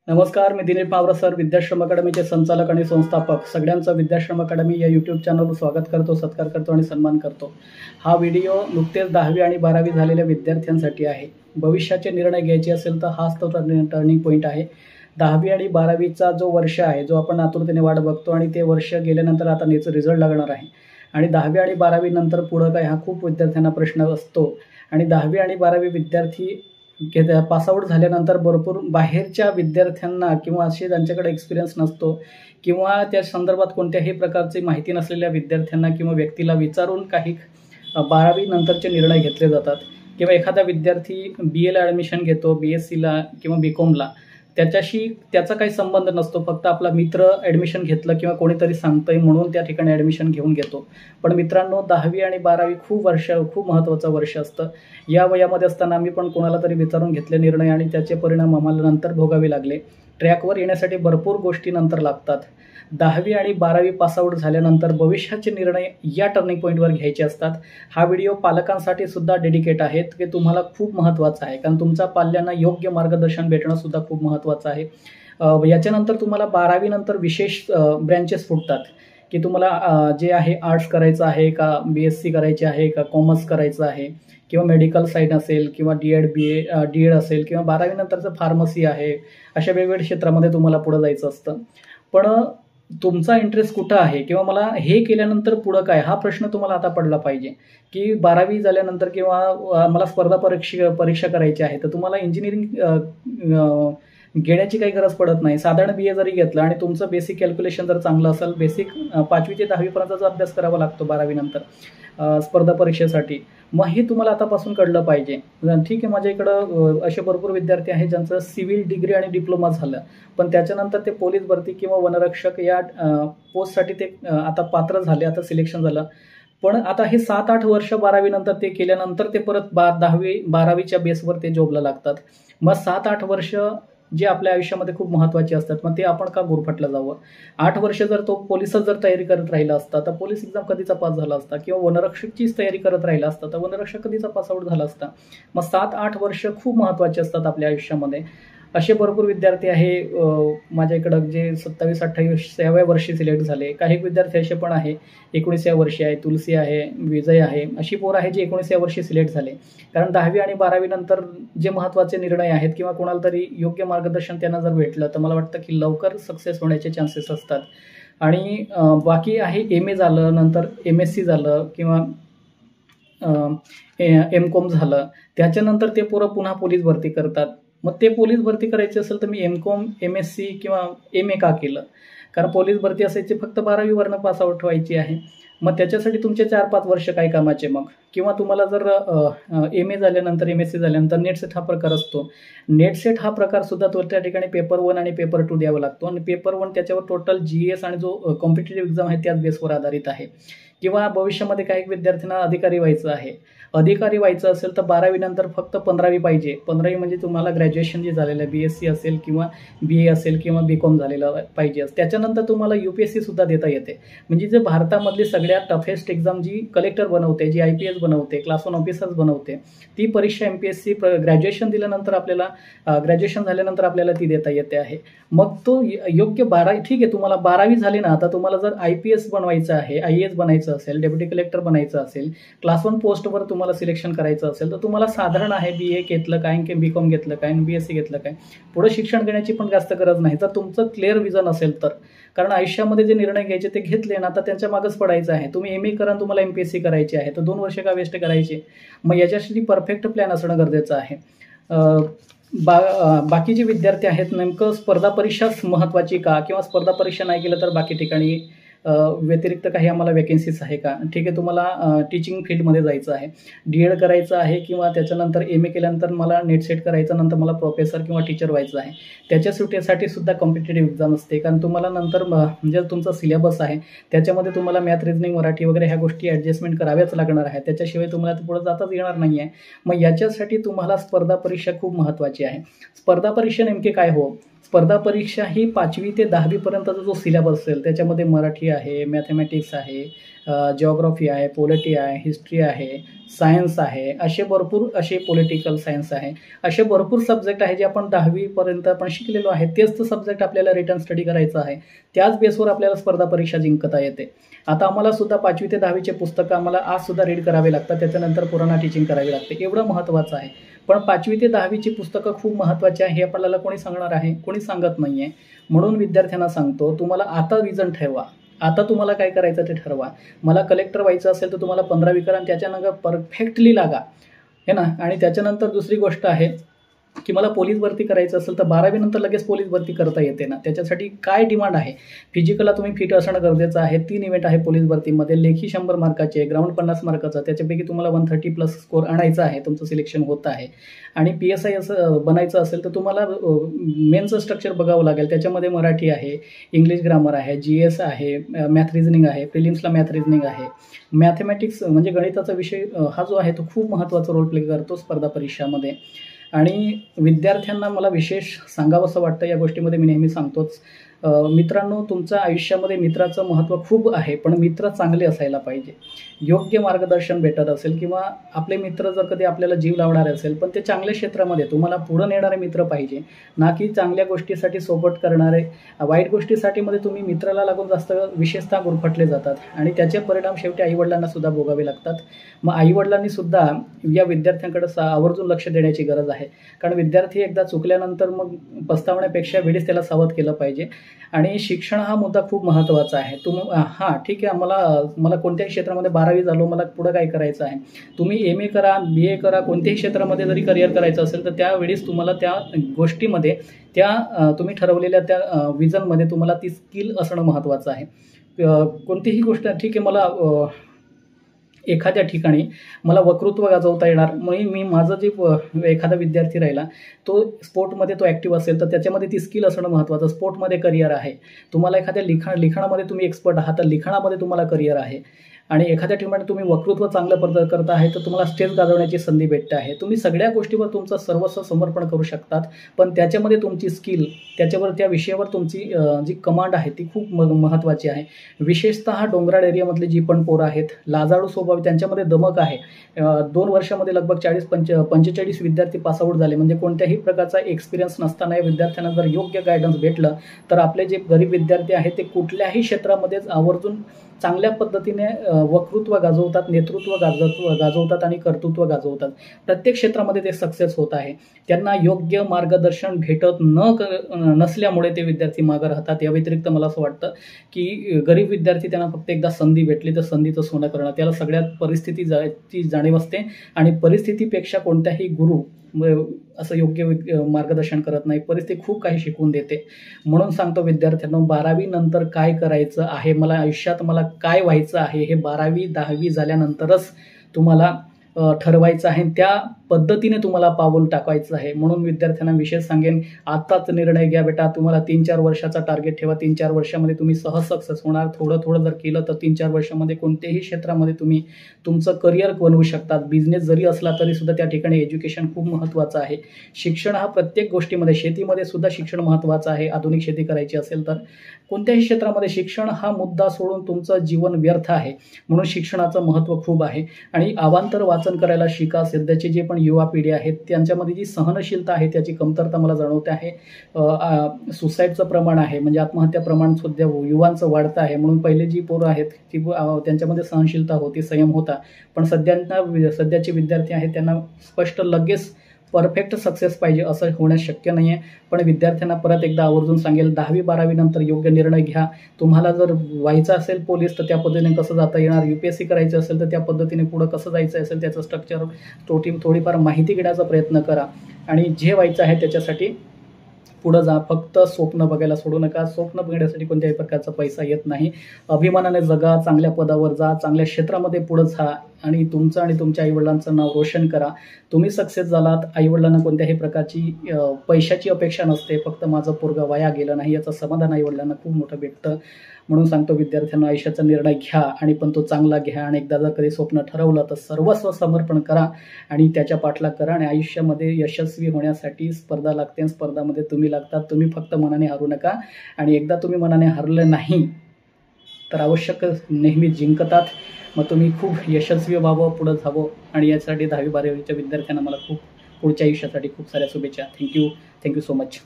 नमस्कार, मी दिलीप मावरा सर, विद्याश्रम अकॅडमीचे संचालक आणि संस्थापक. सगळ्यांचं विद्याश्रम अकॅडमी या यूट्यूब चॅनलवर स्वागत करतो, सत्कार करतो आणि सन्मान करतो. हा व्हिडिओ नुकतेच 10वी आणि 12वी झालेल्या विद्यार्थ्यांसाठी आहे. भविष्याचे निर्णय घ्यायचे असेल तर हाच तो टर्निंग पॉईंट आहे. 10वी आणि 12वीचा जो वर्ष आहे, जो आपण आतुरतेने वाट बघतो आणि ते वर्ष गेल्यानंतर आता याचा रिझल्ट लागणार आहे. आणि 10वी आणि 12वी नंतर पुढं काय, हा खूप विद्यार्थ्यांना प्रश्न असतो. आणि 10वी आणि 12वी विद्यार्थी पासआउट झाल्यानंतर भरपूर बाहेरच्या विद्यार्थ्यांना किंवा असे ज्यांच्याकडे एक्सपिरियन्स नसतो किंवा त्या संदर्भात कोणत्याही प्रकारची माहिती नसलेल्या विद्यार्थ्यांना किंवा व्यक्तीला विचारून काही 12वी नंतरचे निर्णय घेतले जातात. किंवा एखादा विद्यार्थी BAला ॲडमिशन घेतो, BScला किंवा BComला, त्याचा काही संबंध नसतो. फक्त आपला मित्र ॲडमिशन घेतलं किंवा कोणीतरी सांगतंय म्हणून त्या ठिकाणी ॲडमिशन घेऊन घेतो. पण मित्रांनो, 10वी आणि 12वी खूप महत्त्वाचं वर्ष असतं. या वयामध्ये असताना आम्ही पण कोणाला तरी विचारून घेतले निर्णय आणि त्याचे परिणाम आम्हाला नंतर भोगावे लागले. ट्रॅकवर येण्यासाठी भरपूर गोष्टी नंतर लागतात. 10वी आणि 12वी पासआउट झाल्यानंतर भविष्याचे निर्णय या टर्निंग पॉईंटवर घ्यायचे असतात. हा व्हिडिओ पालकांसाठी सुद्धा डेडिकेट आहे, की तुम्हाला खूप महत्त्वाचा आहे, कारण तुमच्या पाल्यांना योग्य मार्गदर्शन भेटणं सुद्धा खूप महत्त्वाचं आहे. याच्यानंतर तुम्हाला 12वी नंतर विशेष ब्रँचेस फुटतात, की तुम्हाला जे आहे आर्ट्स करायचं आहे का, BSc करायचे आहे का, कॉमर्स करायचं आहे किंवा मेडिकल साईड असेल किंवा DED असेल किंवा 12वी नंतरचं फार्मसी आहे. अशा वेगवेगळ्या क्षेत्रामध्ये तुम्हाला पुढं जायचं असतं. पण तुमचा इंटरेस्ट कुठं आहे किंवा मला हे केल्यानंतर पुढं काय, हा प्रश्न तुम्हाला आता पडला पाहिजे. की 12वी झाल्यानंतर किंवा मला स्पर्धा परीक्षा करायची आहे, तर तुम्हाला इंजिनिअरिंग घेण्याची काही गरज पडत नाही. साधारण BA जरी घेतलं आणि तुमचं बेसिक कॅल्क्युलेशन जर चांगलं असेल, बेसिक 5वी ते 10वी पर्यंतचा अभ्यास करावा लागतो 12वी नंतर स्पर्धा परीक्षेसाठी. मग हे तुम्हाला आतापासून कळलं पाहिजे. ठीक आहे, माझ्या इकडं असे भरपूर विद्यार्थी आहेत ज्यांचं सिव्हिल डिग्री आणि डिप्लोमा झालं, पण त्याच्यानंतर ते पोलीस भरती किंवा वनरक्षक या पोस्टसाठी ते आता पात्र झाले, आता सिलेक्शन झालं. पण आता हे 7-8 वर्ष 12वी नंतर ते केल्यानंतर ते परत 12वीच्या बेसवर ते जॉबला लागतात. मग 7-8 वर्ष जे आपल्या आयुष्यामध्ये खूप महत्त्वाचे असतात, मग ते आपण का गुरफटलं जावं? 8 वर्ष जर तो पोलिसात जर तयारी करत राहिला असता तर पोलीस एक्झाम कधीचा पास झाला असता, किंवा वनरक्षकचीच तयारी करत राहिला असता तर वनरक्षक कधीचा पासआउट झाला असता. मग 7-8 वर्ष खूप महत्त्वाचे असतात आपल्या आयुष्यामध्ये. असे भरपूर विद्यार्थी आहे माझ्या इकडं जे 27-28व्या वर्षी सिलेक्ट झाले. काही विद्यार्थी असे पण आहे 19व्या वर्षी आहे, तुलसी आहे, विजय आहे, अशी पोरं आहे जे 19व्या वर्षी सिलेक्ट झाले. कारण 10वी आणि 12वी नंतर जे महत्त्वाचे निर्णय आहेत किंवा कोणाला तरी योग्य मार्गदर्शन त्यांना जर भेटलं तर मला वाटतं की लवकर सक्सेस होण्याचे चान्सेस असतात. आणि बाकी आहे MA झालं, नंतर MSc झालं किंवा MCom झालं, त्याच्यानंतर ते पोरं पुन्हा पोलीस भरती करतात. मग ते पोलीस भरती करायची असेल तर मी MCom, MSc किंवा MA का केलं? कारण पोलीस भरती असायची फक्त 12वी वरनं पासआउट व्हायची आहे. मग त्याच्यासाठी तुमचे 4-5 वर्ष काय कामाचे मग? किंवा तुम्हाला जर MA झाल्यानंतर MSc झाल्यानंतर नेट सेट हा प्रकार असतो. नेट सेट हा प्रकार सुद्धा तो त्या ठिकाणी पेपर 1 आणि पेपर 2 द्यावा लागतो. आणि पेपर 1 त्याच्यावर टोटल GS आणि जो कॉम्पिटिटिव्ह एक्झाम आहे त्याच बेसवर आधारित आहे. किंवा भविष्यामध्ये काही विद्यार्थ्यांना अधिकारी व्हायचं आहे. अधिकारी व्हायचं असेल तर 12वी नंतर फक्त 15वी पाहिजे. 15वी म्हणजे तुम्हाला ग्रॅज्युएशन जे झालेलं आहे, BSc असेल किंवा BA असेल किंवा BCom झालेलं पाहिजे. त्याच्यानंतर तुम्हाला UPSC सुद्धा देता येते. म्हणजे जे भारतामधली सगळ्यात टफेस्ट एक्झाम जी कलेक्टर बनवते, जी IPS बनवते, क्लास 1 ऑफिसर्स बनवते, ती परीक्षा MPSC ग्रॅज्युएशन दिल्यानंतर आपल्याला ग्रॅज्युएशन झाल्यानंतर आपल्याला ती देता येते आहे. मग तो योग्य ठीक आहे, तुम्हाला 12वी झाली ना, आता तुम्हाला जर IPS बनवायचं आहे, IAS बनायचं असेल, डेप्युटी कलेक्टर बनायचं असेल, क्लास 1 पोस्टवर तुम्हाला सिलेक्शन करायचं असेल तर तुम्हाला साधारण आहे BA घेतलं काय, BCom घेतलं काय, BSc घेतलं काय, पुढे शिक्षण घेण्याची पण जास्त गरज नाही जर तुमचं क्लिअर विजन असेल तर. कारण आयुष्यामध्ये जे निर्णय घ्यायचे ते घेतले ना, आता त्यांच्या मागच पडायचं आहे. तुम्ही MA करा, तुम्हाला MPSC करायची आहे, तर 2 वर्ष का वेस्ट करायचे? मग याच्यासाठी परफेक्ट प्लॅन असणं गरजेचं आहे. बाकीचे विद्यार्थी आहेत, नेमकं स्पर्धा परीक्षाच महत्त्वाची का, किंवा स्पर्धा परीक्षा नाही केलं तर बाकी ठिकाणी व्यतिरिक्त काही आम्हाला वॅकेन्सीज आहे का? ठीक आहे, तुम्हाला टीचिंग फील्डमध्ये जायचं आहे, DED करायचं आहे किंवा त्याच्यानंतर MA केल्यानंतर मला नेट सेट करायचं, नंतर मला प्रोफेसर किंवा टीचर व्हायचं आहे. त्याच्यासाठी सुद्धा कॉम्पिटिटिव्ह एक्झाम असते. कारण तुम्हाला नंतर म्हणजे तुमचा सिलेबस आहे त्याच्यामध्ये तुम्हाला मॅथ, रिजनिंग, मराठी वगैरे ह्या गोष्टी ॲडजस्टमेंट कराव्याच लागणार आहे. त्याच्याशिवाय तुम्हाला पुढे जाताच येणार नाही आहे. मग याच्यासाठी तुम्हाला स्पर्धा परीक्षा खूप महत्त्वाची आहे. स्पर्धा परीक्षा नेमके काय हो? स्पर्धा परीक्षा ही 5वी ते 10वी पर्यंतचा जो सिलेबस असेल त्याच्यामध्ये मराठी आहे, मॅथमॅटिक्स आहे, जिओग्राफी आहे, पॉलिटी आहे, हिस्ट्री आहे, सायन्स आहे, असे पॉलिटिकल सायन्स आहे, असे भरपूर सब्जेक्ट आहे जे आपण 10वी पर्यंत आपण शिकलेलो आहे. तेच तर सब्जेक्ट आपल्याला रिटर्न स्टडी करायचं आहे. त्याच बेसवर आपल्याला स्पर्धा परीक्षा जिंकता येते. आता आम्हाला सुद्धा 5वी ते 10वीचे पुस्तकं आम्हाला आज सुद्धा रीड करावे लागतात. त्याच्यानंतर पुन्हा टीचिंग करावी लागते. एवढं महत्त्वाचं आहे. पण 5वी ते 10वीची पुस्तकं खूप महत्त्वाची आहे हे आपल्याला कोणी सांगणार आहे? कोणी सांगत नाही आहे. म्हणून विद्यार्थ्यांना सांगतो, तुम्हाला आता विजन ठरवा. आता तुम्हाला काय करायचं ते ठरवा. मला कलेक्टर व्हायचं असेल तर तुम्हाला 15वी करा आणि त्याच्यानंतर परफेक्टली लागा, है ना. आणि त्याच्यानंतर दुसरी गोष्ट आहे की मला पोलीस भरती करायचं असेल तर 12वी नंतर लगेच पोलीस भरती करता येते ना. त्याच्यासाठी काय डिमांड आहे? फिजिकलला तुम्ही फिट असणं गरजेचं आहे. 3 इव्हेंट आहे पोलीस भरतीमध्ये. लेखी 100 मार्काचे, ग्राउंड 50 मार्काचा. त्याच्यापैकी तुम्हाला 130+ स्कोर आणायचा आहे. तुमचं सिलेक्शन होत आहे. आणि PSI असं बनायचं असेल तर तुम्हाला मेनचं स्ट्रक्चर बघावं लागेल. त्याच्यामध्ये मराठी आहे, इंग्लिश ग्रामर आहे, GS आहे, मॅथ रिझनिंग आहे, प्रिलिम्सला मॅथ रिझनिंग आहे. मॅथमॅटिक्स म्हणजे गणिताचा विषय हा जो आहे तो खूप महत्त्वाचा रोल प्ले करतो स्पर्धा परीक्षामध्ये. आणि विद्यार्थ्यांना मला विशेष सांगावंसं वाटतं या गोष्टीमध्ये, मी नेहमी सांगतोच. मित्रांनो, तुमच्या आयुष्यामध्ये मित्राचं महत्त्व खूप आहे, पण मित्र चांगले असायला पाहिजे. योग्य मार्गदर्शन भेटत असेल किंवा आपले मित्र जर कधी आपल्याला जीव लावणारे असेल, पण ते चांगल्या क्षेत्रामध्ये तुम्हाला पुढं नेणारे मित्र पाहिजे, ना की चांगल्या गोष्टीसाठी सपोर्ट करणारे. वाईट गोष्टीसाठी मध्ये तुम्ही मित्राला लागून जास्त विशेषतः गुरफटले जातात आणि त्याचे परिणाम शेवटी आईवडिलांना सुद्धा भोगावे लागतात. मग आईवडिलांनी सुद्धा या विद्यार्थ्यांकडे आवर्जून लक्ष देण्याची गरज आहे. कारण विद्यार्थी एकदा चुकल्यानंतर मग पस्तावण्यापेक्षा वेळेस त्याला सावध केलं पाहिजे. आणि शिक्षण हा मुद्दा खूप महत्त्वाचा आहे. हां ठीक आहे, मला कोणत्याही क्षेत्रामध्ये 12वी झालो, मला पुढं काय करायचं आहे. तुम्ही MA करा, BA करा, कोणत्याही क्षेत्रामध्ये जरी करिअर करायचं असेल तर त्यावेळेस तुम्हाला त्या गोष्टीमध्ये तुम्ही ठरवलेल्या त्या विजनमध्ये तुम्हाला ती स्किल असणं महत्त्वाचं आहे. कोणतीही गोष्ट ठीक आहे, मला एखाद्या ठिकाणी मला वक्तृत्व गाजवता येणार, मी माझं जे एखादा विद्यार्थी राहिला तो स्पोर्टमध्ये तो ॲक्टिव्ह असेल तर त्याच्यामध्ये ती स्किल असणं महत्त्वाचं. स्पोर्टमध्ये करिअर आहे. तुम्हाला एखाद्या लिखाणामध्ये तुम्ही एक्सपर्ट आहात तर लिखाणामध्ये तुम्हाला करिअर आहे. आणि एखाद्या ठिकाणी तुम्ही वक्तृत्व चांगल्या पद्धतीने करता आहे तर तुम्हाला स्टेज गाजवण्याची संधी भेटते आहे. तुम्ही सगळ्या गोष्टीवर तुमचं सर्वस्व समर्पण करू शकतात, पण त्याच्यामध्ये तुमची स्किल, त्याच्यावर त्या विषयावर तुमची जी कमांड आहे ती खूप महत्त्वाची आहे. विशेषतः डोंगराळ एरियामधले जी पण पोरं आहेत, लाजाळू स्वभाव, त्यांच्यामध्ये दमक आहे. 2 वर्षामध्ये लगभग 45 विद्यार्थी पासआउट झाले. म्हणजे कोणत्याही प्रकारचा एक्सपिरियन्स नसताना या विद्यार्थ्यांना जर योग्य गायडन्स भेटलं तर आपले जे गरीब विद्यार्थी आहेत ते कुठल्याही क्षेत्रामध्ये आवर्जून चांगल्या पद्धतीने वक्तृत्व गाजवतात, नेतृत्व गाजवतात आणि कर्तृत्व गाजवतात. प्रत्येक क्षेत्रामध्ये ते सक्सेस होत आहे. त्यांना योग्य मार्गदर्शन भेटत नसल्यामुळे ते विद्यार्थी मागं राहतात. या व्यतिरिक्त मला असं वाटतं की गरीब विद्यार्थी त्यांना फक्त एकदा संधी भेटली तर संधीचं सोनं करणं, त्याला सगळ्यात परिस्थितीची जाणीव असते. आणि परिस्थितीपेक्षा कोणत्याही गुरु असं योग्य मार्गदर्शन करत नाही. परिस्थिती खूप काही शिकवून देते. म्हणून सांगतो विद्यार्थ्यांना, 12वी नंतर काय करायचं आहे, मला आयुष्यात मला काय व्हायचं आहे हे 12वी 10वी झाल्यानंतरच तुम्हाला ठरवायचं आहे. त्या पद्धतीने तुम्हाला पाऊल टाकायचं आहे. म्हणून विद्यार्थ्यांना विशेष सांगेन, आत्ताच निर्णय घ्या बेटा. तुम्हाला 3-4 वर्षाचा टार्गेट ठेवा. 3-4 वर्षामध्ये तुम्ही सहज सक्सेस होणार. थोडं जर केलं तर 3-4 वर्षामध्ये कोणत्याही क्षेत्रामध्ये तुम्ही तुमचं करिअर बनवू शकतात. बिझनेस जरी असला तरी सुद्धा त्या ठिकाणी एज्युकेशन खूप महत्त्वाचं आहे. शिक्षण हा प्रत्येक गोष्टीमध्ये, शेतीमध्ये सुद्धा शिक्षण महत्त्वाचं आहे. आधुनिक शेती करायची असेल तर कोणत्याही क्षेत्रामध्ये शिक्षण हा मुद्दा सोडून तुमचं जीवन व्यर्थ आहे. म्हणून शिक्षणाचं महत्त्व खूप आहे. आणि अवांतर वाचन करायला शिका. सध्याची जे पण युवा पिढी आहेत त्यांच्यामध्ये जी सहनशीलता आहे त्याची कमतरता मला जाणवते आहे. सुसाईडचं प्रमाण आहे, म्हणजे आत्महत्या प्रमाण सुद्धा युवांचं वाढतं आहे. म्हणून पहिले जी पोरं आहेत ती त्यांच्यामध्ये सहनशीलता होती, संयम होता. पण सध्याचे विद्यार्थी आहेत त्यांना स्पष्ट लगेच परफेक्ट सक्सेस पाहिजे असं होण्यास शक्य नाही आहे. पण विद्यार्थ्यांना परत एकदा आवर्जून सांगेल, 10वी-12वी नंतर योग्य निर्णय घ्या. तुम्हाला जर व्हायचं असेल पोलीस तर त्या पद्धतीने कसं जाता येणार, UPSC करायचं असेल तर त्या पद्धतीने पुढं कसं जायचं असेल त्याचं स्ट्रक्चर थोडीफार माहिती घेण्याचा प्रयत्न करा. आणि जे व्हायचं आहे त्याच्यासाठी पुढं जा. फक्त स्वप्न बघायला सोडू नका. स्वप्न बघण्यासाठी कोणत्याही प्रकारचा पैसा येत नाही. अभिमानाने जगा, चांगल्या पदावर जा, चांगल्या क्षेत्रामध्ये पुढं जा आणि तुमचं आणि तुमच्या आईवडिलांचं नाव रोशन करा. तुम्ही सक्सेस झालात, आईवडिलांना कोणत्याही प्रकारची पैशाची अपेक्षा नसते, फक्त माझं पोरगं वाया गेलं नाही याचं समाधान आईवडिलांना खूप मोठं भेटतं. म्हणून सांगतो विद्यार्थ्यांना, आयुष्याचा निर्णय घ्या आणि पण तो चांगला घ्या आणि एकदा जर कधी स्वप्न ठरवलं तर सर्वस्व समर्पण करा आणि त्याच्या पाठलाग करा. आणि आयुष्यामध्ये यशस्वी होण्यासाठी स्पर्धा लागते, स्पर्धामध्ये तुम्ही लागतात. तुम्ही फक्त मनाने हारू नका आणि एकदा तुम्ही मनाने हरलं नाही तर आवश्यक नेहमी जिंकतात. मग तुम्ही खूप यशस्वी व्हावं, पुढं जावं आणि यासाठी 10वी 12वीच्या विद्यार्थ्यांना मला खूप पुढच्या आयुष्यासाठी खूप साऱ्या शुभेच्छा. Thank you so much.